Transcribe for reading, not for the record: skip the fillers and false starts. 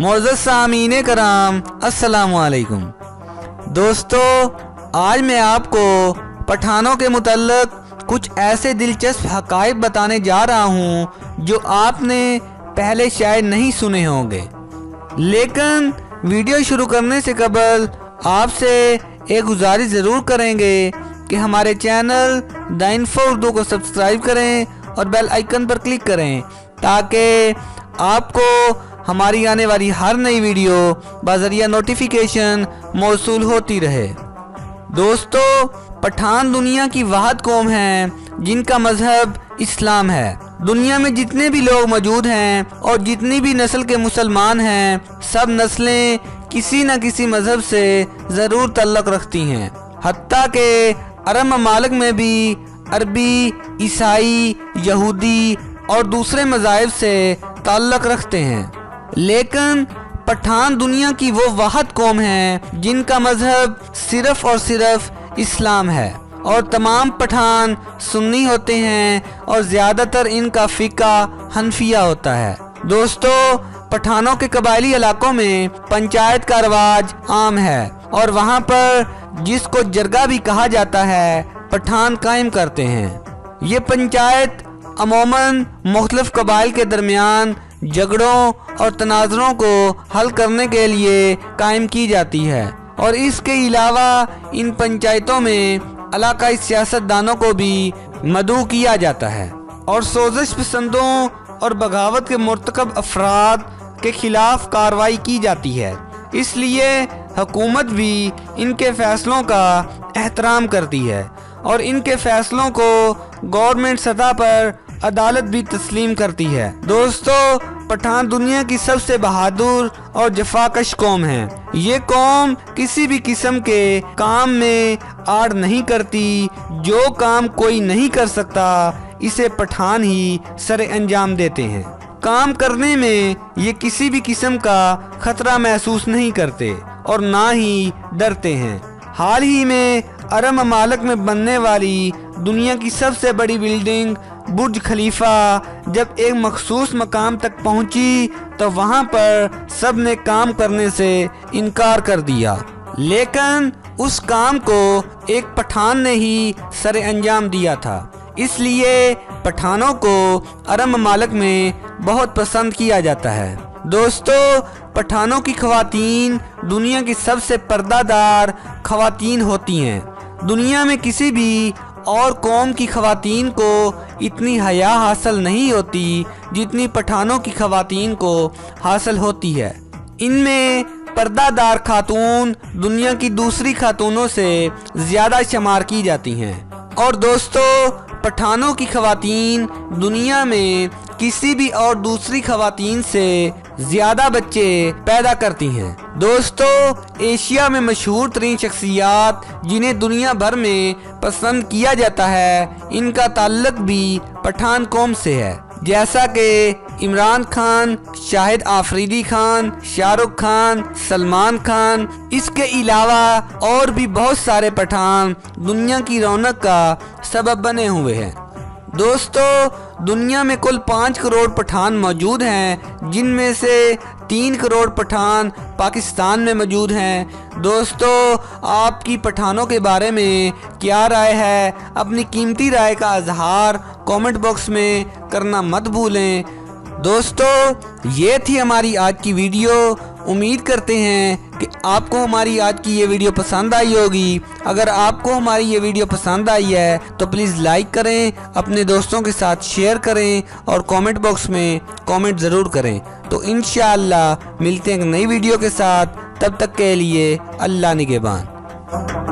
मोअज़्ज़ज़ सामीन कराम, अस्सलामु अलैकुम। दोस्तों, आज मैं आपको पठानों के मुतल्लिक़ कुछ ऐसे दिलचस्प हक़ाइक़ बताने जा रहा हूँ जो आपने पहले शायद नहीं सुने होंगे। लेकिन वीडियो शुरू करने से कबल आपसे एक गुजारिश ज़रूर करेंगे कि हमारे चैनल द इन्फो उर्दू को सब्सक्राइब करें और बेल आइकन पर क्लिक करें ताकि आपको हमारी आने वाली हर नई वीडियो बाज़रिया नोटिफिकेशन मौसूल होती रहे। दोस्तों, पठान दुनिया की वाहिद कौम है जिनका मज़हब इस्लाम है। दुनिया में जितने भी लोग मौजूद हैं और जितनी भी नस्ल के मुसलमान हैं, सब नस्लें किसी न किसी मज़हब से ज़रूर तल्लुक़ रखती हैं। हत्ता के अरब ममालिक में भी अरबी, ईसाई, यहूदी और दूसरे मज़ाहिब से ताल्लुक़ रखते हैं। लेकिन पठान दुनिया की वो वाहिद कौम है जिनका मज़हब सिर्फ़ और सिर्फ इस्लाम है और तमाम पठान सुन्नी होते हैं और ज़्यादातर इनका फ़िक़ा हनफिया होता है। दोस्तों, पठानों के कबायली इलाकों में पंचायत का रवाज आम है और वहाँ पर जिसको जरगा भी कहा जाता है, पठान कायम करते हैं। ये पंचायत अमूमन मुख्तलिफ कबाइल के दरमियान झगड़ों और तनाज़ुरों को हल करने के लिए कायम की जाती है और इसके अलावा इन पंचायतों में इलाकाई सियासतदानों को भी मदऊ किया जाता है और सोजिश पसंदों और बगावत के मुर्तकब अफराद के खिलाफ कार्रवाई की जाती है। इसलिए हुकूमत भी इनके फैसलों का एहतराम करती है और इनके फैसलों को गवर्नमेंट सतह पर अदालत भी तस्लीम करती है। दोस्तों, पठान दुनिया की सबसे बहादुर और जफाकश कौम है। ये कौम किसी भी किस्म के काम में आड़ नहीं करती। जो काम कोई नहीं कर सकता, इसे पठान ही सरे अंजाम देते हैं। काम करने में ये किसी भी किस्म का खतरा महसूस नहीं करते और ना ही डरते हैं। हाल ही में अरब ममालिक में बनने वाली दुनिया की सबसे बड़ी बिल्डिंग बुर्ज खलीफा जब एक मखसूस मकाम तक पहुंची तो वहां पर सब ने काम करने से इनकार कर दिया, लेकिन उस काम को एक पठान ने ही सरे अंजाम दिया था। इसलिए पठानों को अरब ममालिक में बहुत पसंद किया जाता है। दोस्तों, पठानों की ख़वातीन दुनिया की सबसे पर्दादार ख़वातीन होती हैं। दुनिया में किसी भी और कौम की ख़वातीन को इतनी हया हासिल नहीं होती जितनी पठानों की ख़वातीन को हासिल होती है। इनमें पर्दादार खातून दुनिया की दूसरी खातूनों से ज़्यादा शुमार की जाती हैं। और दोस्तों, पठानों की ख़वातीन दुनिया में किसी भी और दूसरी ख़वातीन से ज़्यादा बच्चे पैदा करती हैं। दोस्तों, एशिया में मशहूर तरीन शख्सियात जिन्हें दुनिया भर में पसंद किया जाता है, इनका ताल्लुक भी पठान कौम से है, जैसा कि इमरान खान, शाहिद आफरीदी खान, शाहरुख खान, सलमान खान। इसके अलावा और भी बहुत सारे पठान दुनिया की रौनक का सबब बने हुए हैं। दोस्तों, दुनिया में कुल 5 करोड़ पठान मौजूद हैं, जिनमें से 3 करोड़ पठान पाकिस्तान में मौजूद हैं। दोस्तों, आपकी पठानों के बारे में क्या राय है? अपनी कीमती राय का इजहार कमेंट बॉक्स में करना मत भूलें। दोस्तों, ये थी हमारी आज की वीडियो। उम्मीद करते हैं कि आपको हमारी आज की ये वीडियो पसंद आई होगी। अगर आपको हमारी ये वीडियो पसंद आई है तो प्लीज़ लाइक करें, अपने दोस्तों के साथ शेयर करें और कमेंट बॉक्स में कमेंट ज़रूर करें। तो इंशाअल्लाह मिलते हैं एक नई वीडियो के साथ। तब तक के लिए अल्लाह निगहबान।